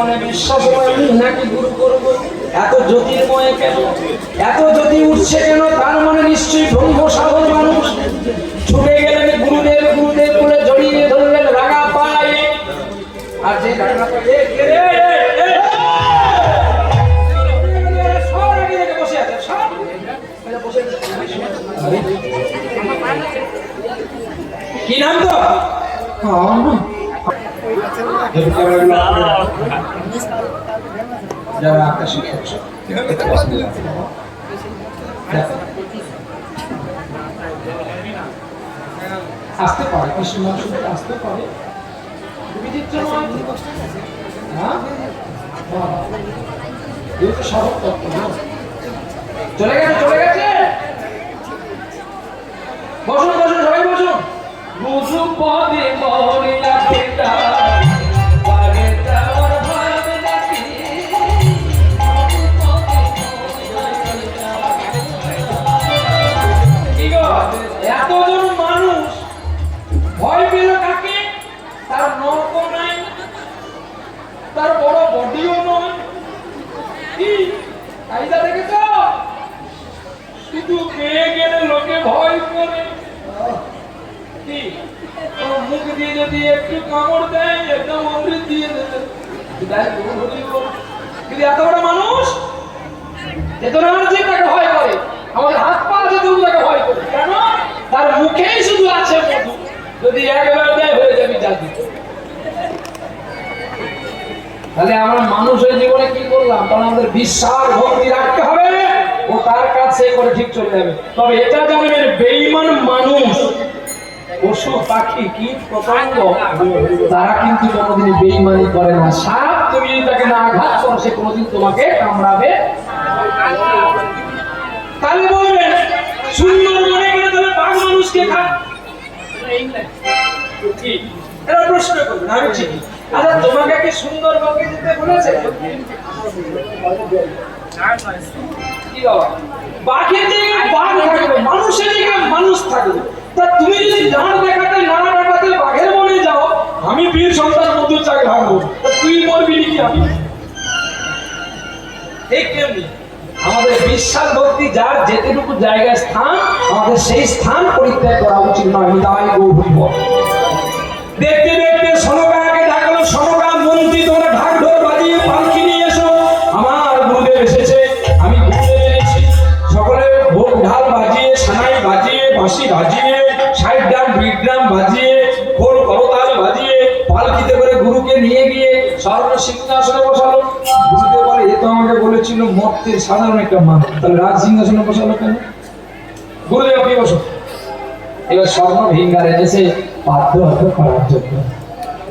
মনে বিশ্বাস হয় নাকি গুরু করব? এত জ্যোতির্ময় কেন, এত জ্যোতি উঠছে কেন? তার মানে নিশ্চয়ই ব্রহ্ম সাগর মানুষ। ছুটে গেলেন গুরুদেব, গুরুদেব বলে জড়িয়ে ধরলেন রাগা পায়ে। আর যে রাগা পায়ে কি নাম তো? যারা আকাশে আসতে পারে, কৃষ্ণ আসতে পারে। চলে গেছে, চলে গেছে। বসুন বসুন, সবাই বসুন। বুঝু পদে মরিয়া পিতা বাগে যাওয়ার ভাবে নাকি এতজন মানুষ ভয় পেল কাকে? তার নখ নাই, তার বড় বডিও নয়। কি আইদা দেখেছ? শুধু পেয়ে গেলে লোকে ভয় করে। কি মুখ দিয়ে যদি একটু কামড় দেয়, একদম অমৃত দিয়ে দেবে। কিন্তু এত বড় মানুষ এত যে তাকে ভয় করে, আমাদের হাত পা আছে তবু তাকে ভয় করে। কেন? তার মুখেই শুধু আছে মধু। যদি একবার দেয় হয়ে যাবি জাতি। তাহলে আমরা মানুষের জীবনে কি করলাম? কারণ আমাদের বিশ্বাস ভক্তি রাখতে হবে, ও তার কাছে করে ঠিক চলে যাবে। তবে এটা জানবেন, বেঈমান মানুষ, পশু পাখি কীট পতঙ্গ তারা কিন্তু কোনোদিন বেঈমানি করে না। সাপ তুমি তাকে না আঘাত করো, সে কোনোদিন তোমাকে কামড়াবে। তাহলে বলবেন সুন্দর মনে করে তুমি বাঘ মানুষকে খাও, এরা প্রশ্ন করবেন। আমি ঠিক, আচ্ছা তোমাকে কি সুন্দর বাঘে যেতে বলেছে? কি বাবা, বাঘের জায়গায় বাঘ থাকবে, মানুষের জায়গায় মানুষ থাকবে। তা তুমি যদি ডাঁট দেখাতে না দেখাতে বাঘের বনে যাও, আমি বীর সন্তান মধুর চাক ভাঙবো, তুই মরবি নাকি আমি? ঠিক কেমনি আমাদের বিশ্বাস ভক্তি যার যেটুকু জায়গায় স্থান, আমাদের সেই স্থান পরিত্যাগ করা উচিত নয়। নিতাই গৌর। দেখতে দেখতে সনকাকে ডাকলো, সনকা মন্ত্রী তোমরা ঢাক ঢোল বাজিয়ে পালকি নিয়ে এসো, আমার গুরুদেব এসেছে। আমি গুরুদেব এনেছি। সকলে ভোগ ঢাল বাজিয়ে, সানাই বাজিয়ে, বাঁশি বাজিয়ে, ষাট ড্রাম বিট ড্রাম বাজিয়ে, খোল করতাল বাজিয়ে পালকিতে করে গুরুকে নিয়ে গিয়ে স্বর্ণ সিংহাসনে বসালো। গুরুদেব বলে, এ তো আমাকে বলেছিল মর্তের সাধারণ একটা মানুষ, তাহলে রাজ সিংহাসনে বসালো কেন? গুরুদেব আপনি বসো। এবার স্বর্ণ ভিঙ্গার এনেছে পাত্র করার জন্য।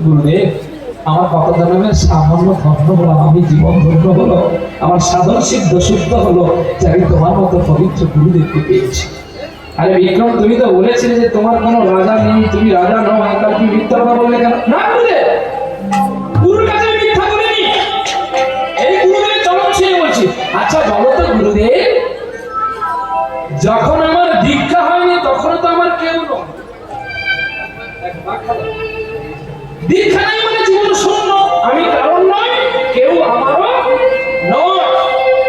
গুরুদেব, আমার কত জন্মের সামান্য ধন্য হলাম, আমি জীবন ধন্য হলো, আমার সাধন সিদ্ধ শুদ্ধ হলো, যাকে তোমার মতো পবিত্র গুরুদেবকে পেয়েছি। আরে বিক্রম, তুমি তো বলেছিলে যে তোমার কোনো রাজা নেই, তুমি রাজা নও, তার কি মিথ্যা কথা বললে কেন? না গুরুদেব, গুরুর কাছে মিথ্যা বলিনি, এই গুরুদেবের চরণ ছুঁয়ে বলছি। আচ্ছা বলো তো গুরুদেব, যখন আমার দীক্ষা হয়নি তখন তো আমার কেউ নয়। দীক্ষা নাই মানে জীবন শূন্য, আমি কারণ নয়, কেউ আমারও নয়।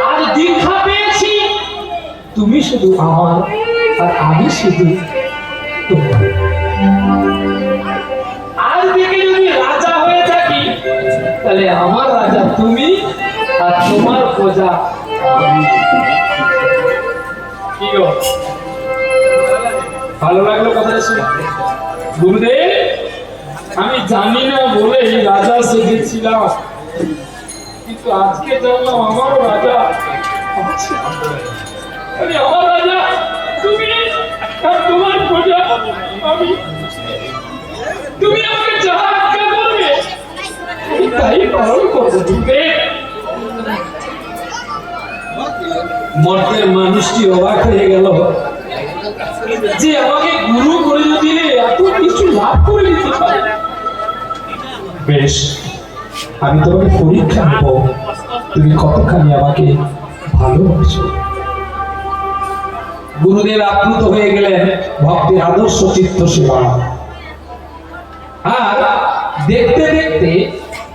আজ দীক্ষা পেয়েছি, তুমি শুধু আমার আর আমি শুধু তোমার। আজ থেকে যদি রাজা হয়ে থাকি, তাহলে আমার রাজা তুমি আর তোমার প্রজা আমি। কি গো, ভালো লাগলো কথাটা শুনে? গুরুদেব, আমি জানি না বলে রাজা সেজেছিলাম, কিন্তু আজকে জানলাম আমারও রাজা আছে। আমার রাজা তুমি আর তোমার প্রজা আমি। তুমি আমাকে যা আজ্ঞা করবে আমি তাই পালন করবো। মর্তের মানুষটি অবাক হয়ে গেল যে আমাকে গুরু করে যদি এত কিছু লাভ করে দিতে পারে। বেশ, আমি তোমাকে পরীক্ষা নেব, তুমি কতখানি আমাকে ভালোবাসো। গুরুদেব আপ্লুত হয়ে গেলেন ভক্তের আদর্শ চিত্ত সেবা। আর দেখতে দেখতে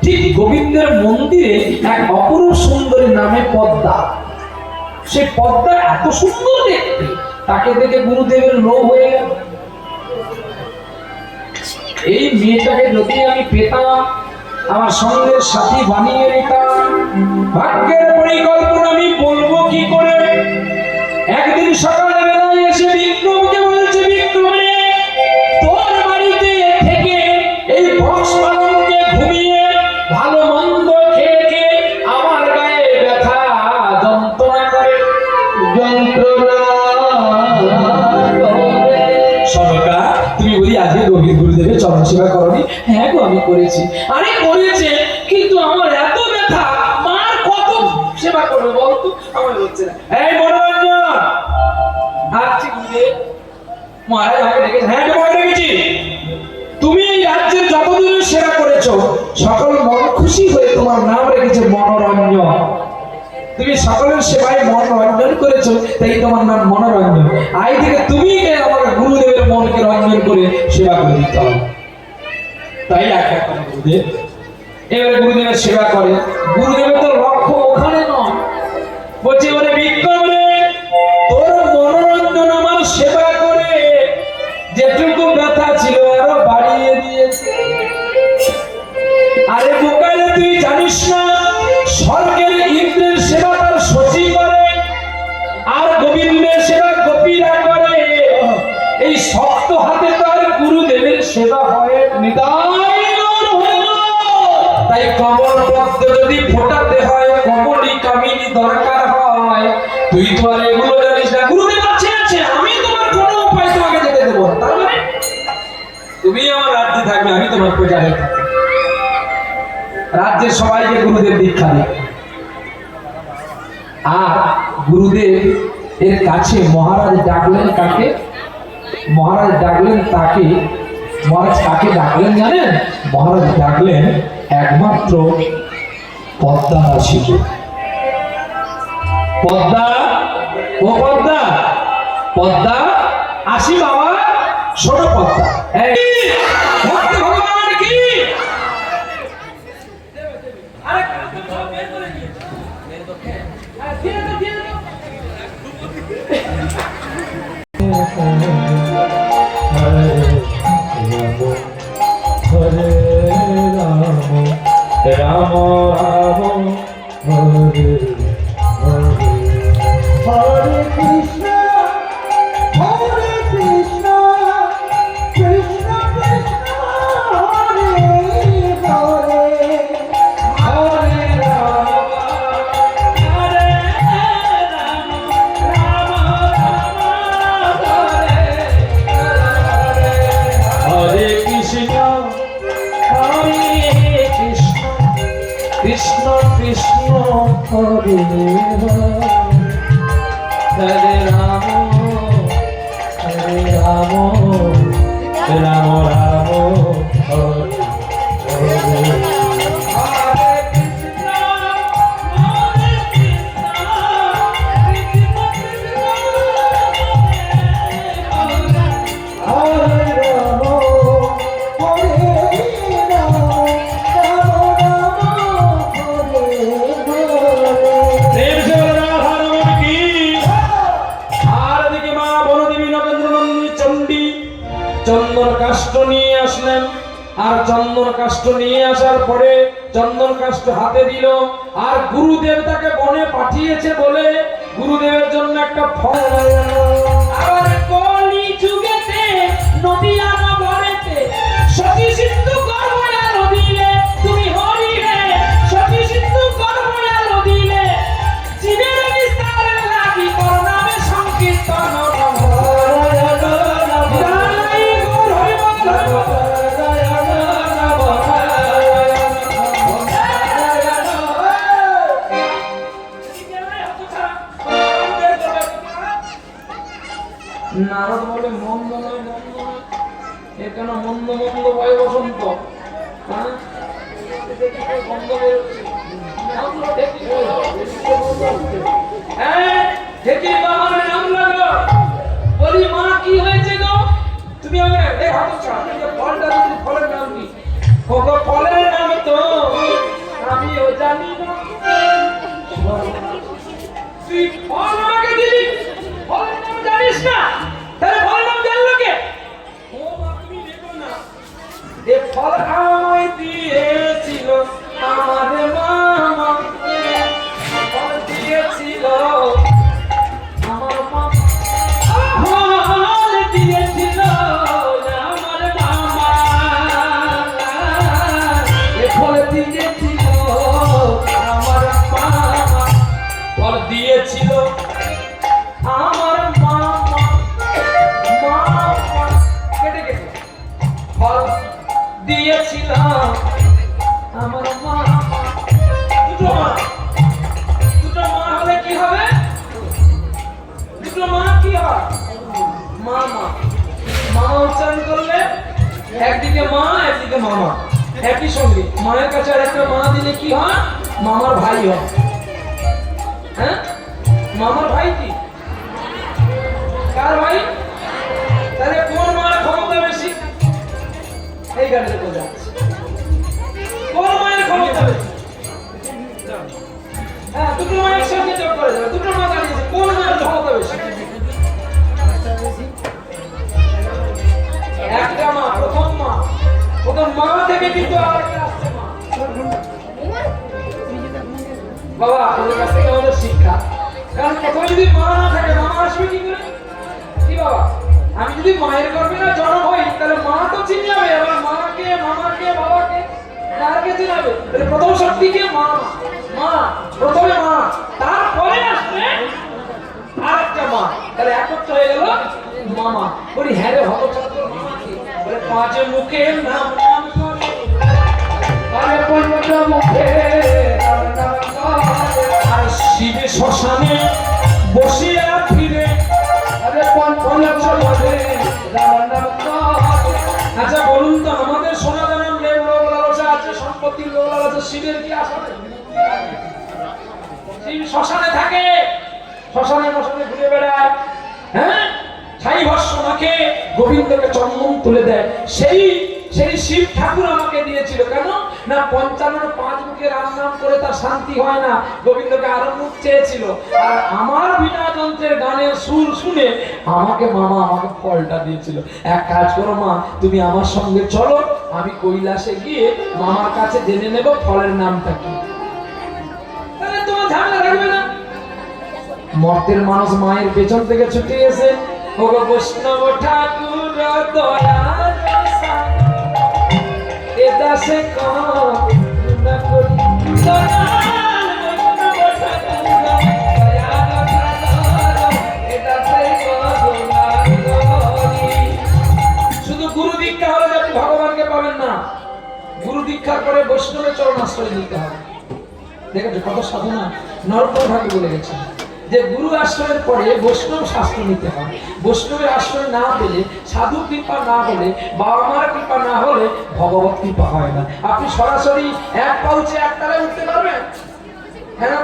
ঠিক গোবিন্দের মন্দিরে এক অপরূপ সুন্দরী নামে পদ্মা। সে পদ্মা এত সুন্দর দেখতে, তাকে দেখে গুরুদেবের লোভ হয়ে গেল। এই মেয়েটাকে যদি আমি পেতাম, আমার সঙ্গে সাথী বানিয়ে নিতাম। ভাগ্যের পরিকল্পনা আমি বলবো কি করে। একদিন সকালবেলায় এসে বিক্রমকে বলেছে, বিক্রম রে, তোর বাড়িতে থেকে এই বক্স পালনকে ঘুমিয়ে ভালো মন্দ খেয়ে খেয়ে আমার গায়ে ব্যথা যন্ত্রণা করে, যন্ত্রণা সরকা। তুমি বলি আজকে গোবিন্দ গুরুদেবের চরণ সেবা করনি? হ্যাঁ গো আমি করেছি। আরে করেছে, কিন্তু আমার এত ব্যথা, মার কত সেবা করবে বলতো, আমার হচ্ছে না। এই মনোরঞ্জন, আচ্ছা গুরুদেব মহারাজ আমাকে ডেকেছে। হ্যাঁ তোমাকে ডেকেছি। তুমি এই রাজ্যের যতদিন সেবা করেছো, সকল মন খুশি হয়ে তোমার নাম রেখেছে মনোরঞ্জন। তুমি সকলের সেবায় মন রঞ্জন করেছো, তাই তোমার নাম মনোরঞ্জন। আজ থেকে তুমি আমার গুরুদেবের মনকে রঞ্জন করে সেবা করে দিতে হবে। তাই একটা গুরুদেব এবারে গুরুদেবের সেবা করে। গুরুদেবের তো লক্ষ্য ওখানে নয়, বলছে ওরে বিক্রম রে, তোর মনোরঞ্জন আমার সেবা করে যেটুকু ব্যথা ছিল আরো বাড়িয়ে দিয়েছে। আরে বোকালে তুই জানিস না, স্বর্গের ইন্দ্রের সেবা তার শচী করে, আর গোবিন্দের সেবা গোপীরা করে। এই শক্ত হাতে তার গুরুদেবের সেবা হয়। তাই কমল পদ্ম যদি ফোটাতে হয়, কমলি কামিনী দরকার হয়। তুই তো আর এগুলো জানিস না। গুরুদেব আছে, আমি তোমার কোনো উপায় তোমাকে যেতে দেবো না। তার মানে তুমি আমার রাজ্যে থাকবে, আমি তোমার প্রজারে থাকবো। রাজ্যের সবাইকে গুরুদেব দীক্ষা দেয়। আর গুরুদেব এর কাছে মহারাজ ডাকলেন কাকে? মহারাজ ডাকলেন তাকে। মহারাজ কাকে ডাকলেন জানেন? মহারাজ ডাকলেন একমাত্র পদ্মা রাশিকে। পদ্মা, ও পদ্মা, পদ্মা আসি বাবা, শোনো পদ্মা। ভগবান কি রাম রাম হরে হরে, হরে কৃষ্ণ হরে কৃষ্ণ, কৃষ্ণ কৃষ্ণ হরে হরে, হরে রাম হরে রাম, রাম রাম হরে হরে, হরে কৃষ্ণ হরে কৃষ্ণ, কৃষ্ণ কৃষ্ণ হরে হরে রাম, হরে রাম, রাম রাম হরে হরে, হরে কৃষ্ণ হরে কৃষ্ণ, কৃষ্ণ কৃষ্ণ হরে রাম, হরে রাম, চন্দন কাষ্ঠ নিয়ে আসলেন। আর চন্দন কাষ্ঠ নিয়ে আসার পরে চন্দন কাষ্ঠ হাতে দিল। আর গুরুদেব তাকে বনে পাঠিয়েছে বলে গুরুদেবের জন্য একটা ফল। আবার কলি যুগেতে নদী আমারেতে সতী সিন্ধু কর্ময়া নদীলে, তুমি হরিলে সতী সিন্ধু কর্ময়া নদীলে, জীবের বিস্তার লাগি করনামে সংকীর্তন। নারদ বলে মন্দ নয়, মন্দ নয়, এর কেন মন্দ মন্দ ভয় বসন্ত। বলি মা কি হয়েছে গো? তুমি ফলের নাম কি? ফলের নাম তো ফল আমাকে দিলি, ফলের নাম জানিস না, তাহলে ফলের নাম জানলো কে? ও মা তুমি দেখো না, এ ফল আমায় দিয়েছিল আমার মামা, ফল দিয়েছিল আমার মামা, ফল দিয়েছিল আমার মামা, এ ফল দিয়েছিল আমার মামা, ফল দিয়েছিল আমার মামা, মামা কেটে কেটে ফল দিয়েছিল আমার মামা। দুটো মা, দুটো মা হলে কি হবে? দুটো মা কি হয়? মামা। মামা উচ্চারণ করলে একদিকে মা একদিকে মামা একই সঙ্গে। মায়ের কাছে আর একটা মা দিলে কি হয়? মামার ভাই হয়। হ্যাঁ, মামার ভাই কি? কার ভাই? তাহলে কোন মার ক্ষমতা বেশি? এই গাড়িতে বোঝা যাচ্ছে কোন মায়ের ক্ষমতা বেশি। হ্যাঁ, দুটো মা একসঙ্গে যোগ করে যাবে। দুটো মা দাঁড়িয়েছে, কোন মায়ের ক্ষমতা বেশি? একটা মা, প্রথম মা, প্রথম মা থেকে কিন্তু আরেকটা আসছে মা। বাবা আমাদের কাছ থেকে আমাদের শিক্ষা, কারণ প্রথমে যদি মা না থাকে মামা আসবে কি করে? কি বাবা, আমি যদি মায়ের গর্ভে না জন্ম হই তাহলে মা তো চিনবে, এবার মাকে মামাকে বাবাকে কারকে চিনাবে? তাহলে প্রথম শক্তি কে? মা। মা প্রথমে মা, তারপরে আসবে আরেকটা মা, তাহলে একত্র হয়ে গেল মামা। বলি হ্যাঁ রে হতছাত্র মামা কি? বলে পাঁচ মুখের নাম নাম করে, আরে পঞ্চ মুখে নাম নাম করে, আর শিবে শ্মশানে বসিয়া ফিরে, আরে পঞ্চ মুখে নাম নাম করে। আচ্ছা বলুন তো, আমাদের সোনা দানার মেয়ে লোক লালসা আছে, সম্পত্তির লোক লালসা, শিবের কি আশা নেই? শিব শ্মশানে থাকে, শ্মশানে মশানে ঘুরে বেড়ায়, হ্যাঁ, ছাই ভস্ম মাখে, গোবিন্দকে চন্দন তুলে দেয়। সেই সেই শিব ঠাকুর আমাকে দিয়েছিল কেন না? ৫৫ মুখে রাম নাম করে তার শান্তি হয় না, গোবিন্দকে আরো মুখ চেয়েছিল। আর আমার বিনা যন্ত্রের গানের সুর শুনে আমাকে মামা আমাকে ফলটা দিয়েছিল। এক কাজ করো মা, তুমি আমার সঙ্গে চলো, আমি কৈলাসে গিয়ে মামার কাছে জেনে নেব ফলের নামটা কি। তাহলে তোমার ঝামেলা থাকবে না। মর্তের মানুষ মায়ের পেছন থেকে ছুটে এসে, ওগো বৈষ্ণব ঠাকুর দয়ার এ দাসে করুণা করি, দয়াল বৈষ্ণব ঠাকুর দয়ার এ দাসে করুণা করি। শুধু গুরু দীক্ষা হলে যে আপনি ভগবানকে পাবেন না, গুরু দীক্ষা করে বৈষ্ণবের চরণ আশ্রয় নিতে হবে। দেখেছো কত সাধনা? নরোত্তম ঠাকুর বলে গেছেন যে গুরু আশ্রয়ের পরে বৈষ্ণব শাস্ত্র নিতে হয়। বৈষ্ণবের আশ্রয় না পেলে, সাধু কৃপা না হলে, বাবা মার কৃপা না হলে ভগবত কৃপা হয় না। আপনি সরাসরি এক পাউচে একতলায় উঠতে পারবেন? হ্যাঁ,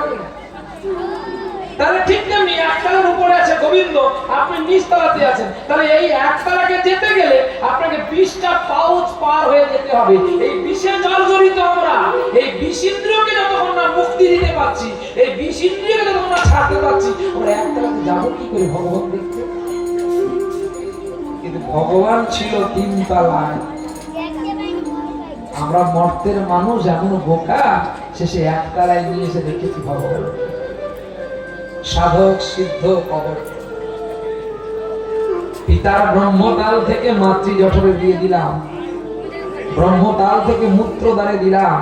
তাহলে ঠিক তেমনি একতলার উপরে আছে গোবিন্দ, আপনি নিচতলাতে আছেন, তাহলে এই একতলাকে যেতে গেলে আপনাকে 20টা পাউচ পার হয়ে যেতে হবে। এই বিষে জর্জরিত আমরা, এই বিষ ইন্দ্রিয়কে যতক্ষণ না মুক্তি দিতে পারছি, এই বিষ ইন্দ্রিয়কে যতক্ষণ না ছাড়তে পারছি, আমরা একতলাতে যাবো কি করে ভগবান দেখতে? কিন্তু ভগবান ছিল 3 তলায়। আমরা মর্তের মানুষ এমন বোকা, শেষে একতলায় নিয়ে এসে দেখেছি ভগবান। সাধক সিদ্ধ কবর, পিতার ব্রহ্মতাল থেকে মাতৃ জঠরে দিয়ে দিলাম, ব্রহ্মতাল থেকে মূত্রদ্বারে দিলাম,